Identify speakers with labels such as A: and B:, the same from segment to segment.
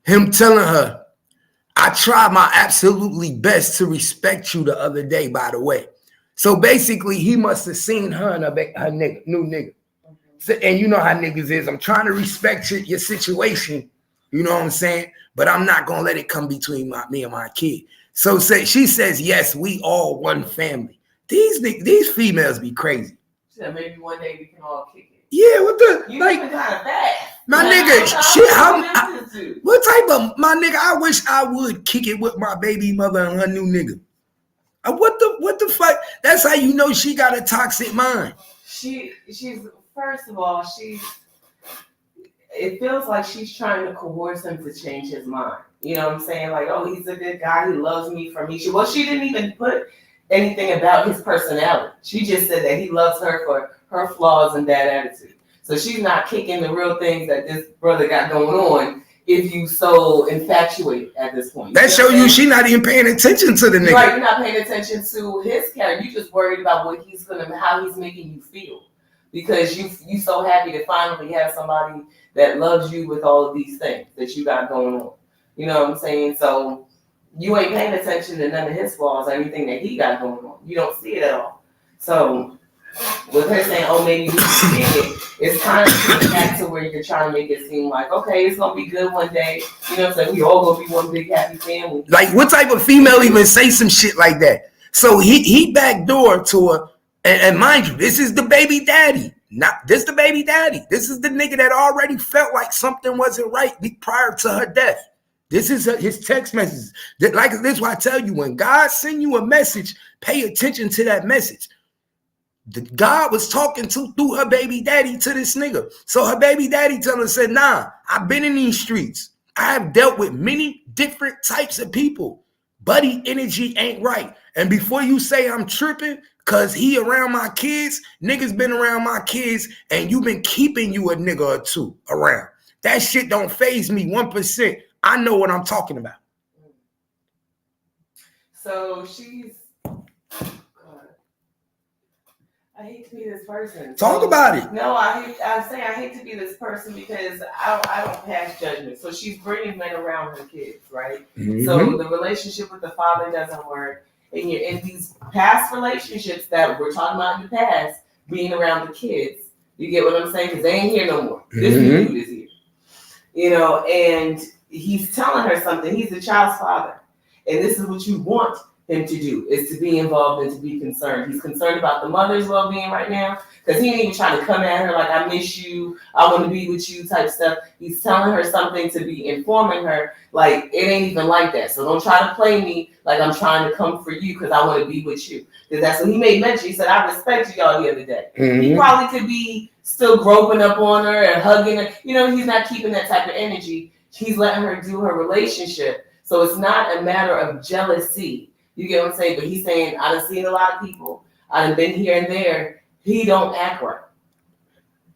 A: Him telling her, I tried my absolutely best to respect you the other day, by the way. So basically, he must have seen her and her nigga, new nigga. So, and you know how niggas is. I'm trying to respect your situation. You know what I'm saying? But I'm not going to let it come between me and my kid. So she says, yes, we all one family. These females be crazy.
B: She said maybe one day we can all kick it.
A: Yeah, what the?
B: You like, kind of bad.
A: My nigga, shit, what type of, my nigga, I wish I would kick it with my baby mother and her new nigga. What the fuck? That's how you know she got a toxic mind.
B: She's first of all, it feels like she's trying to coerce him to change his mind. You know what I'm saying? Like, oh, he's a good guy. He loves me for me. She didn't even put anything about his personality. She just said that he loves her for her flaws and bad attitude. So she's not kicking the real things that this brother got going on if you so infatuated at this point.
A: That show you she not even paying attention to the nigga.
B: Right, you're not paying attention to his character. You just worried about how he's making you feel. Because you so happy to finally have somebody that loves you with all of these things that you got going on. You know what I'm saying? So you ain't paying attention to none of his flaws or anything that he got going on. You don't see it at all. So with her saying, oh, maybe we should get it, it's kind of back to where you're trying to make it seem like, okay, it's going to be good one day. You know what I'm saying? We all going to be one big happy family.
A: Like, what type of female even say some shit like that? So he backdoor to her. And mind you, this is the baby daddy. This the baby daddy. This is the nigga that already felt like something wasn't right prior to her death. This is his text messages. Like this is why I tell you, when God send you a message, pay attention to that message. God was talking through her baby daddy to this nigga. So her baby daddy said, nah, I've been in these streets. I have dealt with many different types of people. Buddy energy ain't right. And before you say I'm tripping, cause he around my kids, niggas been around my kids, and you been keeping you a nigga or two around. That shit don't faze me 1%. I know what I'm talking about.
B: So she's, I hate to be this person.
A: Talk about it.
B: No, I hate to be this person because I don't pass judgment. So she's bringing men around her kids, right? Mm-hmm. So the relationship with the father doesn't work. And you're in these past relationships that we're talking about in the past, being around the kids. You get what I'm saying? Because they ain't here no more. This new dude is here. You know, and he's telling her something. He's the child's father. And this is what you want him to do, is to be involved and to be concerned. He's concerned about the mother's well-being right now, because he ain't even trying to come at her like, I miss you, I want to be with you type stuff. He's telling her something to be informing her, like, it ain't even like that. So don't try to play me like I'm trying to come for you because I want to be with you. Because that's what he made mention. He said, I respect y'all the other day. Mm-hmm. He probably could be still groping up on her and hugging her. You know, he's not keeping that type of energy. He's letting her do her relationship. So it's not a matter of jealousy. You get what I'm saying? But he's saying, I done seen a lot of people. I done been here and there. He don't act right.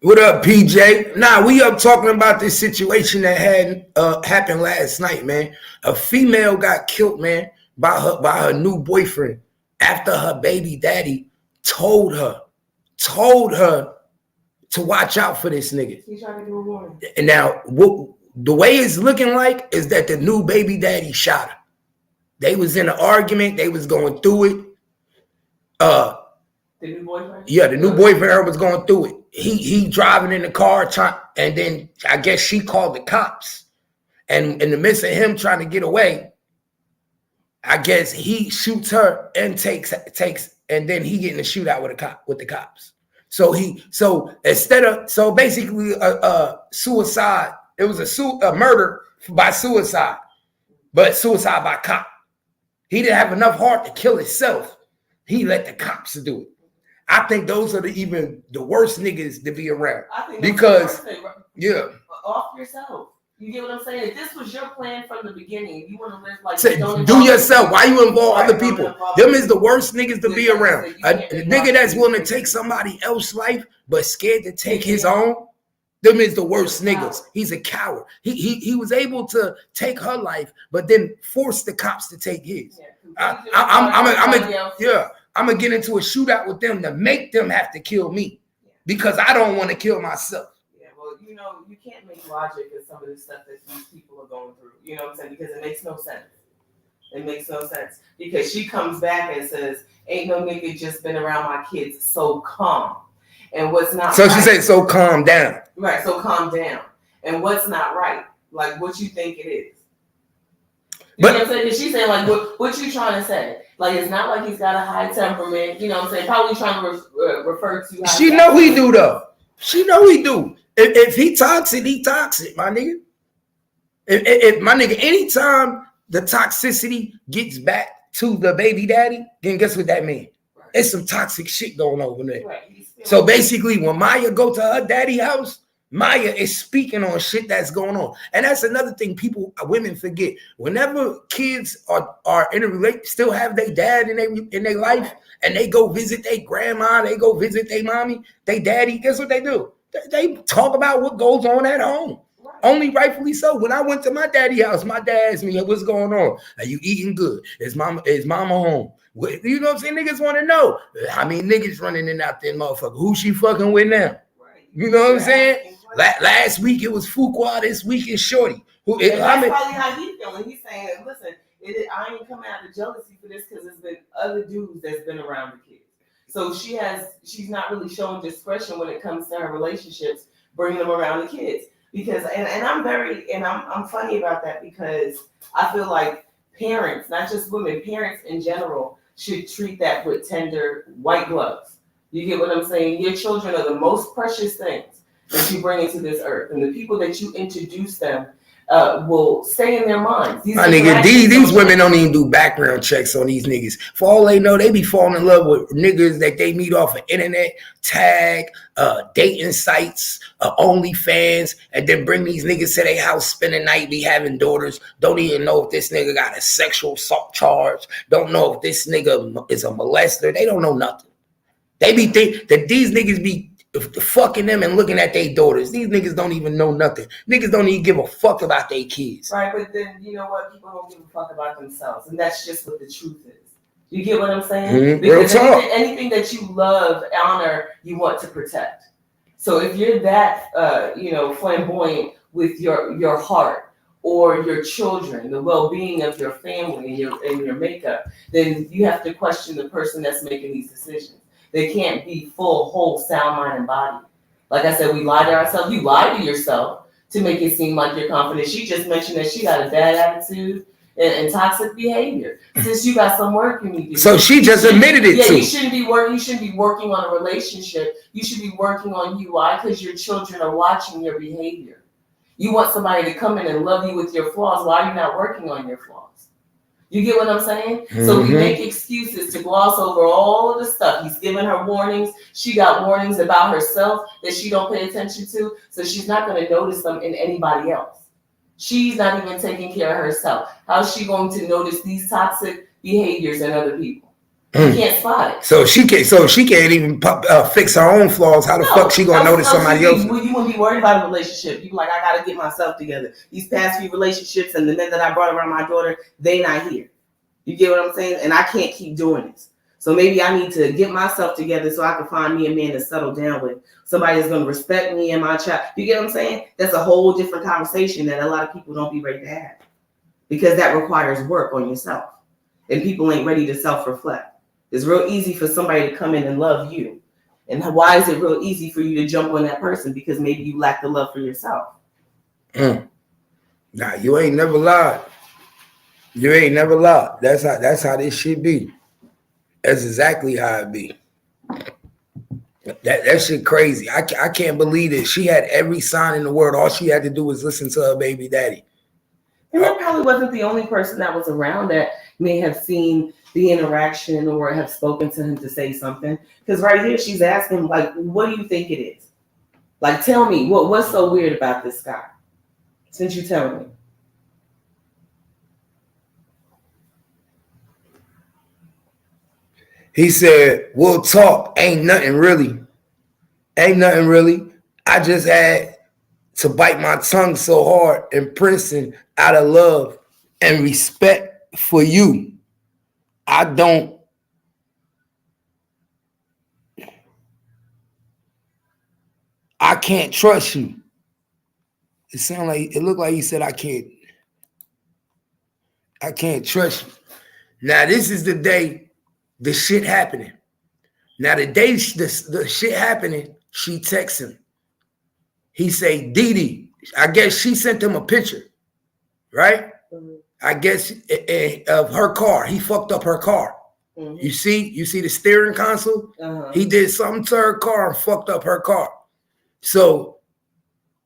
A: What up, PJ? Nah, we up talking about this situation that had happened last night, man. A female got killed, man, by her new boyfriend after her baby daddy told her to watch out for this nigga.
B: He's trying to do a warning.
A: And now, the way it's looking like is that the new baby daddy shot her. They was in an argument. They was going through it.
B: The new boyfriend?
A: Yeah, the new boyfriend was going through it. He driving in the car, and then I guess she called the cops. And in the midst of him trying to get away, I guess he shoots her and takes, and then he get in a shootout with the cops. So basically suicide. It was a murder by suicide, but suicide by cop. He didn't have enough heart to kill himself. He let the cops do it. I think those are the worst niggas to be around.
B: I think
A: because
B: yeah, off yourself. You get what I'm saying? If this was your plan from the beginning, you want to live like
A: do yourself. Why you involve other people? Them is the worst niggas to be around. A nigga that's willing to take somebody else's life but scared to take his own. Them is the worst niggas. He's a coward. He was able to take her life, but then force the cops to take his. I'm gonna get into a shootout with them to make them have to kill me because I don't want to kill myself.
B: Yeah, well, you know, you can't make logic of some of the stuff that these people are going through. You know what I'm saying? Because it makes no sense. It makes no sense. Because she comes back and says, ain't no nigga just been around my kids, so calm. And what's not
A: so
B: right.
A: She said, so calm down.
B: Right, so calm down. And what's not right? Like, what you think it is. You know what I'm saying? Because she's saying, like, what you trying to say? Like, it's not like he's got a high temperament. You know what I'm saying? Probably trying to refer to.
A: She know he do, though. She know he do. If he toxic, he toxic, my nigga. If my nigga, anytime the toxicity gets back to the baby daddy, then guess what that means? Right. It's some toxic shit going on over there. Right. So basically, when Maya go to her daddy house, Maya is speaking on shit that's going on. And that's another thing women forget. Whenever kids are in a relationship, still have their dad in their life, and they go visit their grandma, they go visit their mommy, their daddy, guess what they do? They talk about what goes on at home. Right. Only rightfully so. When I went to my daddy house, my dad asked me, what's going on? Are you eating good? Is mama home? You know what I'm saying? Niggas want to know. I mean, niggas running in out there, motherfucker. Who she fucking with now? Right. You know what I'm saying? Last week it was Fuqua, this week is Shorty.
B: That's probably how he's feeling. He's saying, listen, I ain't coming out of jealousy for this because there's been other dudes that's been around the kids. So she's not really showing discretion when it comes to her relationships, bringing them around the kids. Because I'm funny about that because I feel like parents, not just women, parents in general should treat that with tender white gloves. You get what I'm saying? Your children are the most precious things that you bring into this earth, and the people that you introduce them will stay in their minds.
A: My nigga, these women don't even do background checks on these niggas. For all they know, they be falling in love with niggas that they meet off of internet, tag, dating sites, OnlyFans, and then bring these niggas to their house, spend the night, be having daughters. Don't even know if this nigga got a sexual assault charge. Don't know if this nigga is a molester. They don't know nothing. They be think that these niggas be fucking them and looking at their daughters. These niggas don't even know nothing. Niggas don't even give a fuck about their kids.
B: Right, but then you know what? People don't give a fuck about themselves, and that's just what the truth is. You get what I'm saying? Mm-hmm. Because anything that you love, honor, you want to protect. So if you're that, flamboyant with your heart or your children, the well-being of your family and your makeup, then you have to question the person that's making these decisions. They can't be full, whole, sound mind and body. Like I said, we lie to ourselves. You lie to yourself to make it seem like you're confident. She just mentioned that she got a bad attitude and toxic behavior. Since you got some work you need to do.
A: So she just admitted it too.
B: You shouldn't be working on a relationship. You should be working on you. Why? Because your children are watching your behavior. You want somebody to come in and love you with your flaws. Why are you not working on your flaws? You get what I'm saying? Mm-hmm. So we make excuses to gloss over all of the stuff. He's giving her warnings. She got warnings about herself that she don't pay attention to. So she's not going to notice them in anybody else. She's not even taking care of herself. How's she going to notice these toxic behaviors in other people? You can't spot it.
A: So she can't even fix her own flaws. How the fuck she gonna notice somebody else?
B: You wouldn't be worried about a relationship. You be like, I gotta get myself together. These past few relationships and the men that I brought around my daughter, they not here. You get what I'm saying? And I can't keep doing this. So maybe I need to get myself together so I can find me a man to settle down with. Somebody that's gonna respect me and my child. You get what I'm saying? That's a whole different conversation that a lot of people don't be ready to have. Because that requires work on yourself. And people ain't ready to self-reflect. It's real easy for somebody to come in and love you. And why is it real easy for you to jump on that person? Because maybe you lack the love for yourself.
A: Nah, you ain't never lied. You ain't never lied. That's how this shit be. That's exactly how it be. That shit crazy. I can't believe it. She had every sign in the world. All she had to do was listen to her baby daddy.
B: And that probably wasn't the only person that was around that may have seen the interaction or have spoken to him to say something. Because right here, she's asking, like, what do you think it is? Like, tell me, what's so weird about this guy? Since you tell me.
A: He said, we'll talk. Ain't nothing really. I just had to bite my tongue so hard in prison out of love and respect for you. I can't trust you. it looked like he said, I can't trust you. Now, this is the day the shit happening. Now, the day the shit happening, she texts him. He say, Dee, I guess she sent him a picture, right? Mm-hmm. I guess of her car. He fucked up her car. Mm-hmm. You see the steering console? Uh-huh. He did something to her car and fucked up her car. So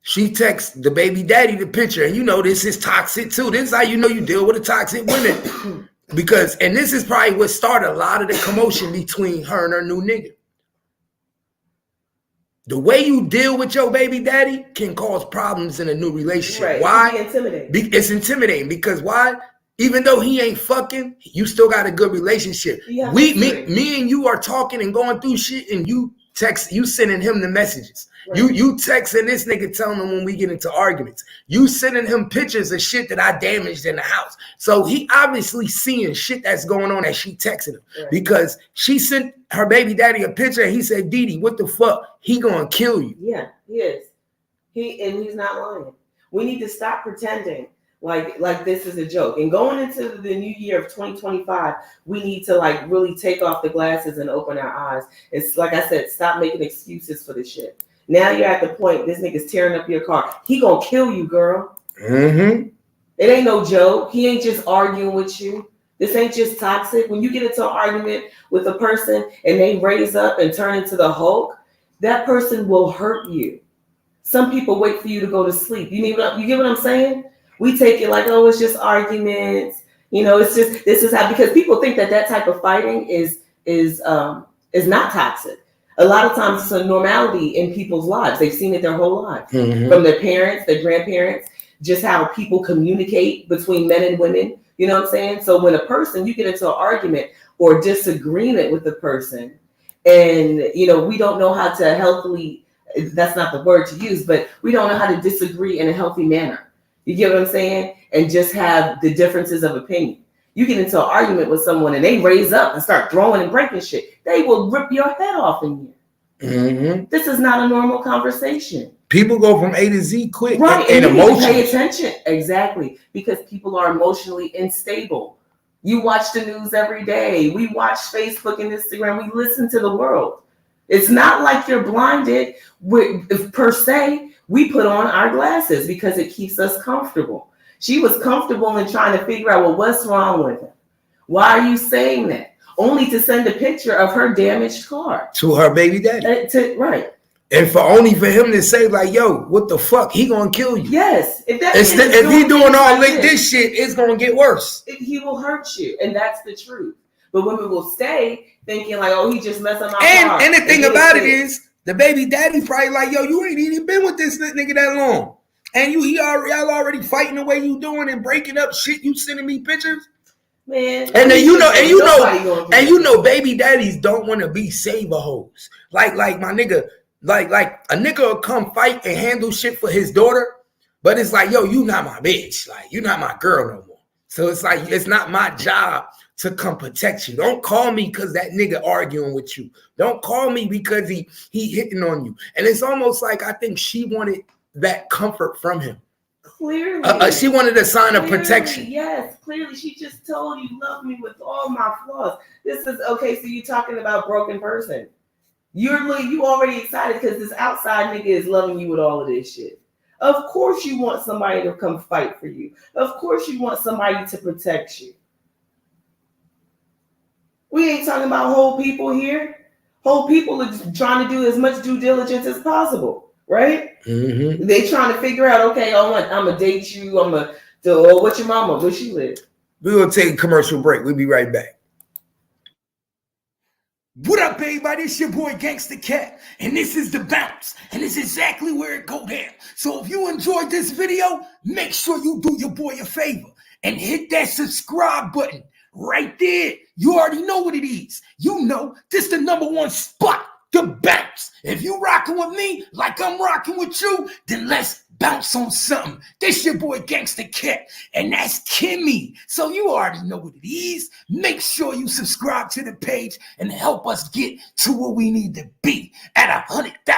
A: she texts the baby daddy the picture. And you know this is toxic too. This is how you know you deal with a toxic woman. Because, and this is probably what started a lot of the commotion between her and her new nigga. The way you deal with your baby daddy can cause problems in a new relationship.
B: Right.
A: Why?
B: It's intimidating.
A: It's intimidating because why? Even though he ain't fucking, you still got a good relationship. Me and you are talking and going through shit, and you sending him the messages. Right. You texting this nigga telling him when we get into arguments. You sending him pictures of shit that I damaged in the house. So he obviously seeing shit that's going on that she texting him. Right. Because she sent her baby daddy a picture and he said, Dee, what the fuck? He gonna kill you.
B: Yeah, he is. He's not lying. We need to stop pretending like this is a joke. And going into the new year of 2025, we need to like really take off the glasses and open our eyes. It's like I said, stop making excuses for this shit. Now you're at the point, this nigga's tearing up your car. He gonna kill you, girl. Mm-hmm. It ain't no joke. He ain't just arguing with you. This ain't just toxic. When you get into an argument with a person and they raise up and turn into the Hulk, that person will hurt you. Some people wait for you to go to sleep. You get what I'm saying? We take it like, oh, it's just arguments. You know, it's just, this is how, because people think that type of fighting is not toxic. A lot of times it's a normality in people's lives. They've seen it their whole lives. Mm-hmm. From their parents, their grandparents, just how people communicate between men and women. You know what I'm saying? So when you get into an argument or disagreement with the person, and, you know, we don't know how to healthily, that's not the word to use, but we don't know how to disagree in a healthy manner. You get what I'm saying? And just have the differences of opinion. You get into an argument with someone and they raise up and start throwing and breaking shit. They will rip your head off in here. Mm-hmm. This is not a normal conversation.
A: People go from A to Z quick.
B: Right. And you need to pay attention. Exactly. Because people are emotionally unstable. You watch the news every day. We watch Facebook and Instagram. We listen to the world. It's not like you're blinded per se. We put on our glasses because it keeps us comfortable. She was comfortable in trying to figure out, well, what's wrong with him? Why are you saying that? Only to send a picture of her damaged car.
A: To her baby daddy.
B: Right.
A: And only for him to say, like, yo, what the fuck? He gonna kill you.
B: Yes.
A: If he doing all this shit, it's gonna get worse.
B: He will hurt you. And that's the truth. But women will stay thinking like, oh, he just messed up my car.
A: And the thing about it is, the baby daddy probably like, yo, you ain't even been with this nigga that long. And y'all already fighting the way you doing and breaking up shit. You sending me pictures,
B: man.
A: And then you know, baby daddies don't want to be saver hoes. Like my nigga, like a nigga will come fight and handle shit for his daughter, but it's like, yo, you not my bitch. Like you not my girl no more. So it's like it's not my job to come protect you. Don't call me because that nigga arguing with you. Don't call me because he hitting on you. And it's almost like I think she wanted that comfort from him.
B: Clearly.
A: She wanted a sign of protection.
B: Yes, clearly. She just told you, love me with all my flaws. This is, okay, so you're talking about broken person. You already excited because this outside nigga is loving you with all of this shit. Of course you want somebody to come fight for you. Of course you want somebody to protect you. We ain't talking about whole people here. Whole people are trying to do as much due diligence as possible, right? Mm-hmm. They trying to figure out, okay, I'm gonna date you. What's your mama? Where she live?
A: We're gonna take a commercial break. We'll be right back. What up, everybody? It's your boy Gangsta Cat, and this is The Bounce, and it's exactly where it go down. So if you enjoyed this video, make sure you do your boy a favor and hit that subscribe button right there. You already know what it is. You know, this the #1 spot, The Bounce. If you rocking with me like I'm rocking with you, then let's bounce on something. This your boy Gangsta Cat, and that's Kimmy. So you already know what it is. Make sure you subscribe to the page and help us get to where we need to be at 100,000.